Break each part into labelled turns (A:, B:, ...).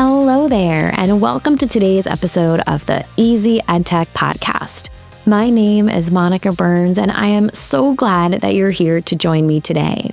A: Hello there, and welcome to today's episode of the Easy EdTech Podcast. My name is Monica Burns, and I am so glad that you're here to join me today.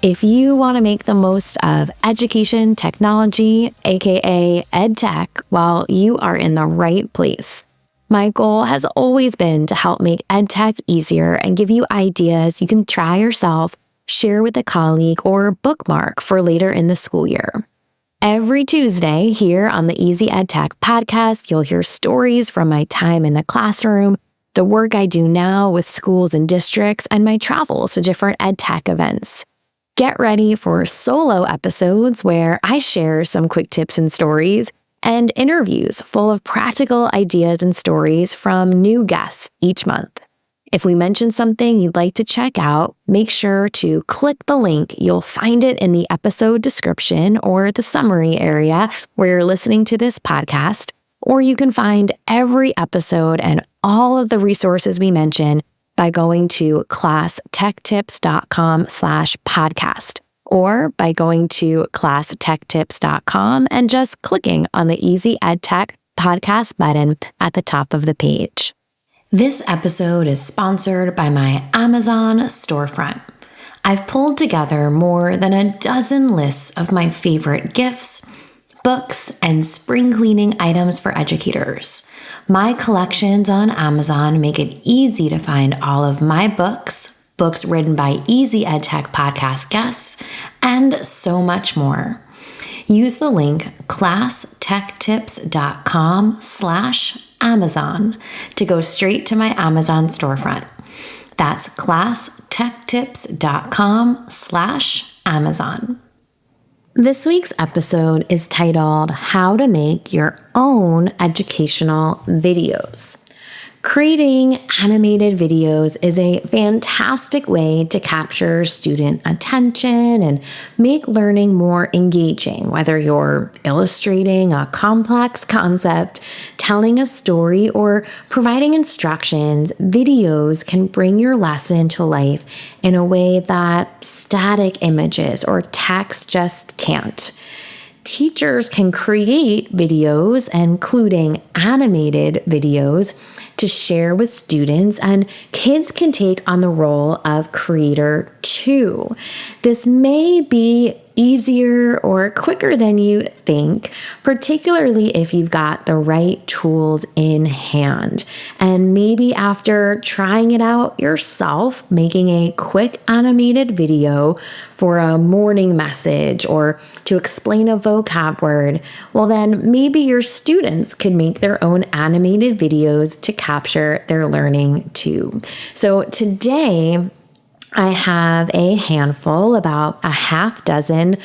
A: If you want to make the most of education technology, aka EdTech, well, you are in the right place. My goal has always been to help make EdTech easier and give you ideas you can try yourself, share with a colleague, or bookmark for later in the school year. Every Tuesday here on the Easy EdTech Podcast, you'll hear stories from my time in the classroom, the work I do now with schools and districts, and my travels to different EdTech events. Get ready for solo episodes where I share some quick tips and stories, and interviews full of practical ideas and stories from new guests each month. If we mention something you'd like to check out, make sure to click the link. You'll find it in the episode description or the summary area where you're listening to this podcast, or you can find every episode and all of the resources we mention by going to classtechtips.com/podcast, or by going to classtechtips.com and just clicking on the Easy EdTech Podcast button at the top of the page. This episode is sponsored by my Amazon storefront. I've pulled together more than a dozen lists of my favorite gifts, books, and spring cleaning items for educators. My collections on Amazon make it easy to find all of my books written by Easy EdTech Podcast guests, and so much more. Use the link classtechtips.com/Amazon to go straight to my Amazon storefront. That's classtechtips.com/Amazon. This week's episode is titled How to Make Your Own Educational Videos. Creating animated videos is a fantastic way to capture student attention and make learning more engaging. Whether you're illustrating a complex concept, telling a story, or providing instructions, videos can bring your lesson to life in a way that static images or text just can't. Teachers can create videos, including animated videos, to share with students, and kids can take on the role of creator too. This may be easier or quicker than you think, particularly if you've got the right tools in hand. And maybe after trying it out yourself, making a quick animated video for a morning message or to explain a vocab word, well then maybe your students could make their own animated videos to capture their learning too. So today, I have a handful, about a half dozen,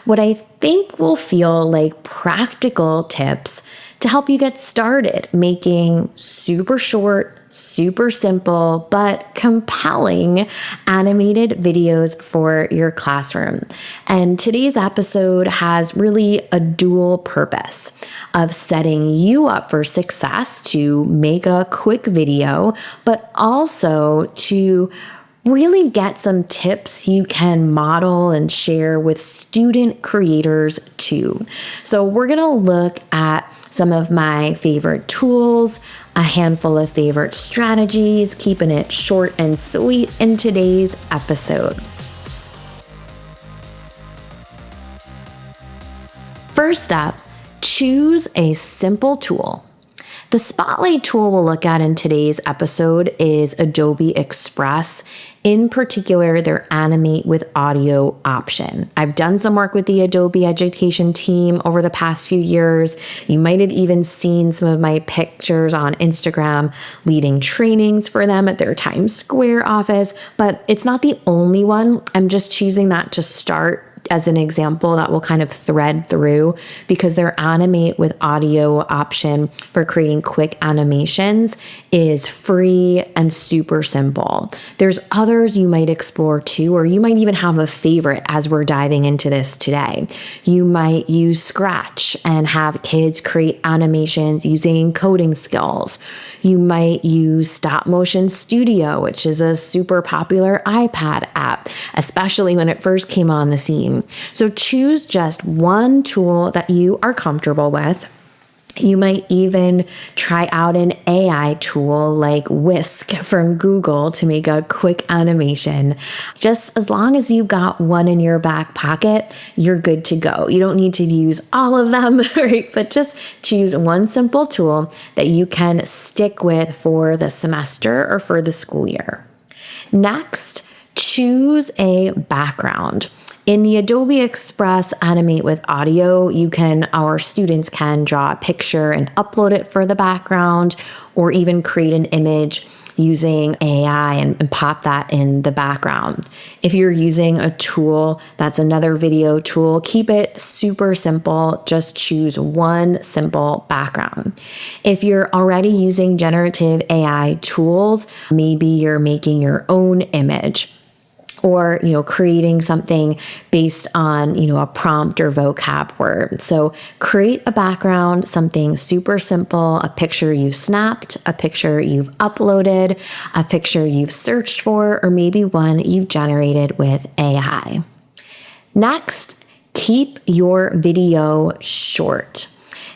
A: what I think will feel like practical tips to help you get started making super short, super simple, but compelling animated videos for your classroom. And today's episode has really a dual purpose of setting you up for success to make a quick video, but also to really get some tips you can model and share with student creators too. So we're going to look at some of my favorite tools, a handful of favorite strategies, keeping it short and sweet in today's episode. First up, choose a simple tool. The spotlight tool we'll look at in today's episode is Adobe Express, in particular their Animate with Audio option. I've done some work with the Adobe education team over the past few years. You might have even seen some of my pictures on Instagram leading trainings for them at their Times Square office, but it's not the only one. I'm just choosing that to start as an example that will kind of thread through, because their Animate with Audio option for creating quick animations is free and super simple. There's others you might explore too, or you might even have a favorite as we're diving into this today. You might use Scratch and have kids create animations using coding skills. You might use Stop Motion Studio, which is a super popular iPad app, especially when it first came on the scene. anything. So choose just one tool that you are comfortable with. You might even try out an AI tool like Whisk from Google to make a quick animation. Just as long as you've got one in your back pocket, you're good to go. You don't need to use all of them, right? But just choose one simple tool that you can stick with for the semester or for the school year. Next, choose a background. In the Adobe Express Animate with Audio, our students can draw a picture and upload it for the background, or even create an image using AI and pop that in the background. If you're using a tool that's another video tool, keep it super simple. Just choose one simple background. If you're already using generative AI tools, maybe you're making your own image, or, creating something based on, a prompt or vocab word. So create a background, something super simple, a picture you've snapped, a picture you've uploaded, a picture you've searched for, or maybe one you've generated with AI. Next, keep your video short.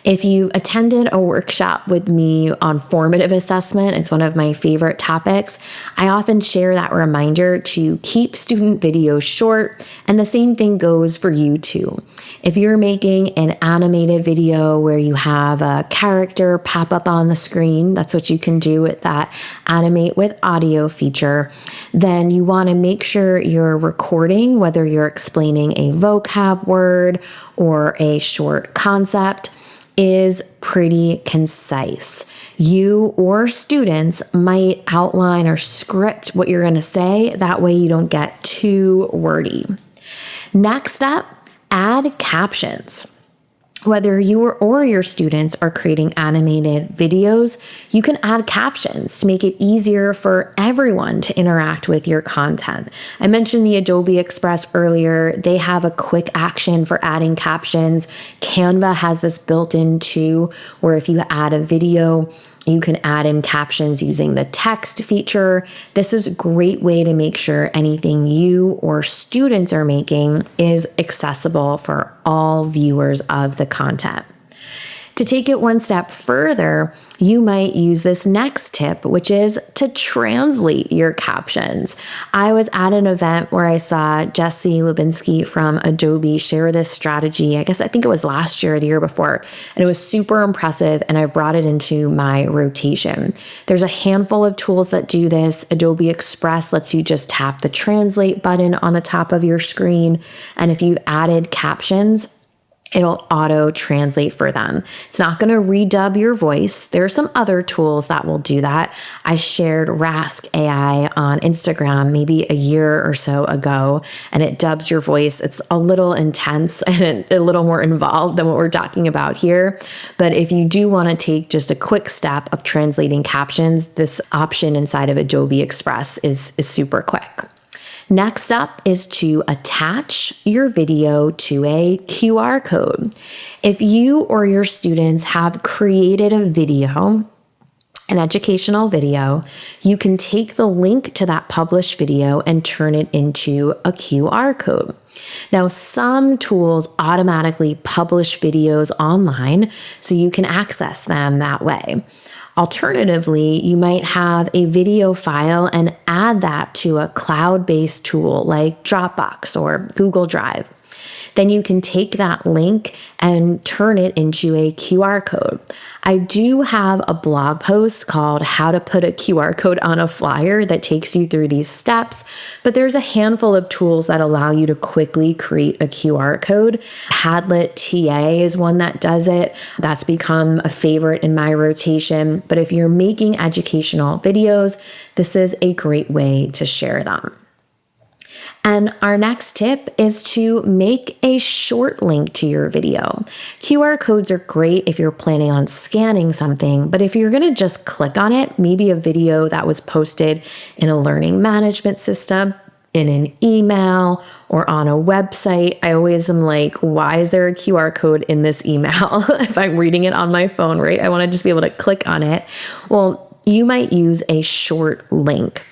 A: If you've attended a workshop with me on formative assessment, it's one of my favorite topics. I often share that reminder to keep student videos short, and the same thing goes for you too. If you're making an animated video where you have a character pop up on the screen, that's what you can do with that Animate with Audio feature, then you want to make sure you're recording, whether you're explaining a vocab word or a short concept, is pretty concise. You or students might outline or script what you're going to say. That way you don't get too wordy. Next up, add captions. Whether you or your students are creating animated videos, you can add captions to make it easier for everyone to interact with your content. I mentioned the Adobe Express earlier. They have a quick action for adding captions. Canva has this built in too, where if you add a video, you can add in captions using the text feature. This is a great way to make sure anything you or students are making is accessible for all viewers of the content. To take it one step further, you might use this next tip, which is to translate your captions. I was at an event where I saw Jesse Lubinsky from Adobe share this strategy. I think it was last year or the year before, and it was super impressive, and I brought it into my rotation. There's a handful of tools that do this. Adobe Express lets you just tap the translate button on the top of your screen, and if you've added captions, it'll auto translate for them. It's not going to redub your voice. There are some other tools that will do that. I shared Rask AI on Instagram maybe a year or so ago, and it dubs your voice. It's a little intense and a little more involved than what we're talking about here. But if you do want to take just a quick step of translating captions, this option inside of Adobe Express is super quick. Next up is to attach your video to a QR code. If you or your students have created a video, an educational video, you can take the link to that published video and turn it into a QR code. Now, some tools automatically publish videos online, so you can access them that way. Alternatively, you might have a video file and add that to a cloud-based tool like Dropbox or Google Drive. Then you can take that link and turn it into a QR code. I do have a blog post called How to Put a QR Code on a Flyer that takes you through these steps, but there's a handful of tools that allow you to quickly create a QR code. Padlet TA is one that does it. That's become a favorite in my rotation, but if you're making educational videos, this is a great way to share them. And our next tip is to make a short link to your video. QR codes are great if you're planning on scanning something, but if you're going to just click on it, maybe a video that was posted in a learning management system, in an email, or on a website, I always am like, why is there a QR code in this email? If I'm reading it on my phone, right? I want to just be able to click on it. Well, you might use a short link.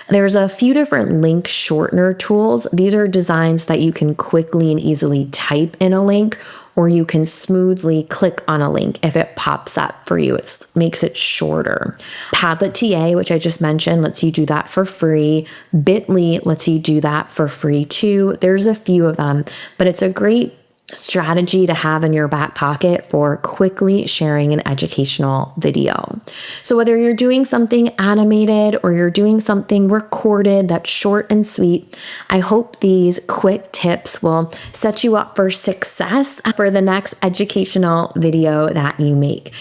A: There's a few different link shortener tools. These are designs that you can quickly and easily type in a link, or you can smoothly click on a link if it pops up for you. It makes it shorter. Padlet TA, which I just mentioned, lets you do that for free. Bitly lets you do that for free too. There's a few of them, but it's a great strategy to have in your back pocket for quickly sharing an educational video. So whether you're doing something animated or you're doing something recorded that's short and sweet, I hope these quick tips will set you up for success for the next educational video that you make.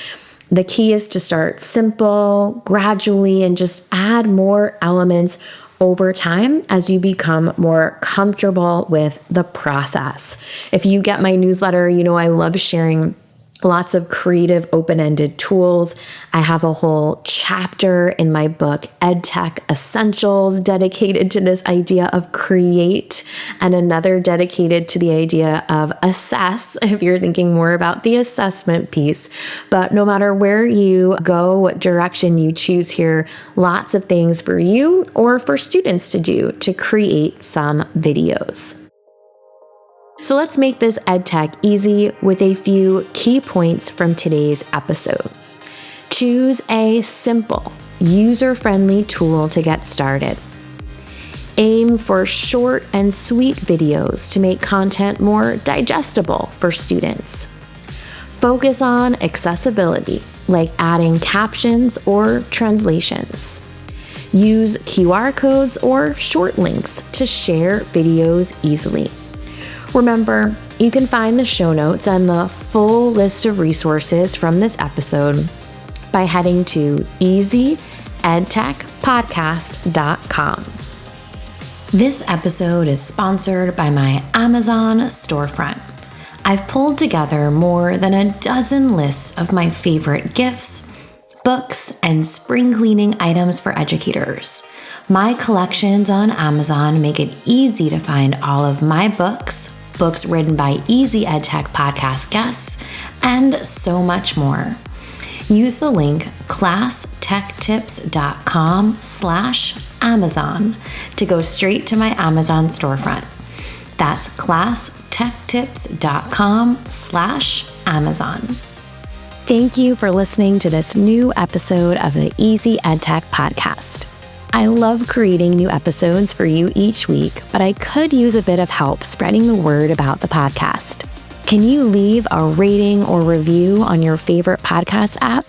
A: The key is to start simple, gradually, and just add more elements over time as you become more comfortable with the process. If you get my newsletter, you know I love sharing lots of creative open-ended tools. I have a whole chapter in my book, EdTech Essentials, dedicated to this idea of create, and another dedicated to the idea of assess, if you're thinking more about the assessment piece. But no matter where you go, what direction you choose here, lots of things for you or for students to do to create some videos. So let's make this EdTech easy with a few key points from today's episode. Choose a simple, user-friendly tool to get started. Aim for short and sweet videos to make content more digestible for students. Focus on accessibility, like adding captions or translations. Use QR codes or short links to share videos easily. Remember, you can find the show notes and the full list of resources from this episode by heading to easyedtechpodcast.com. This episode is sponsored by my Amazon storefront. I've pulled together more than a dozen lists of my favorite gifts, books, and spring cleaning items for educators. My collections on Amazon make it easy to find all of my books written by Easy EdTech Podcast guests, and so much more. Use the link classtechtips.com/Amazon to go straight to my Amazon storefront. That's classtechtips.com/Amazon. Thank you for listening to this new episode of the Easy EdTech Podcast. I love creating new episodes for you each week, but I could use a bit of help spreading the word about the podcast. Can you leave a rating or review on your favorite podcast app?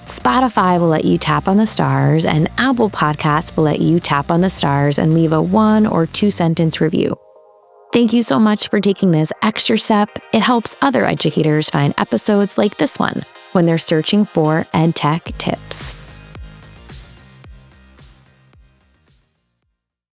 A: Spotify will let you tap on the stars, and Apple Podcasts will let you tap on the stars and leave a 1 or 2 sentence review. Thank you so much for taking this extra step. It helps other educators find episodes like this one when they're searching for EdTech tips.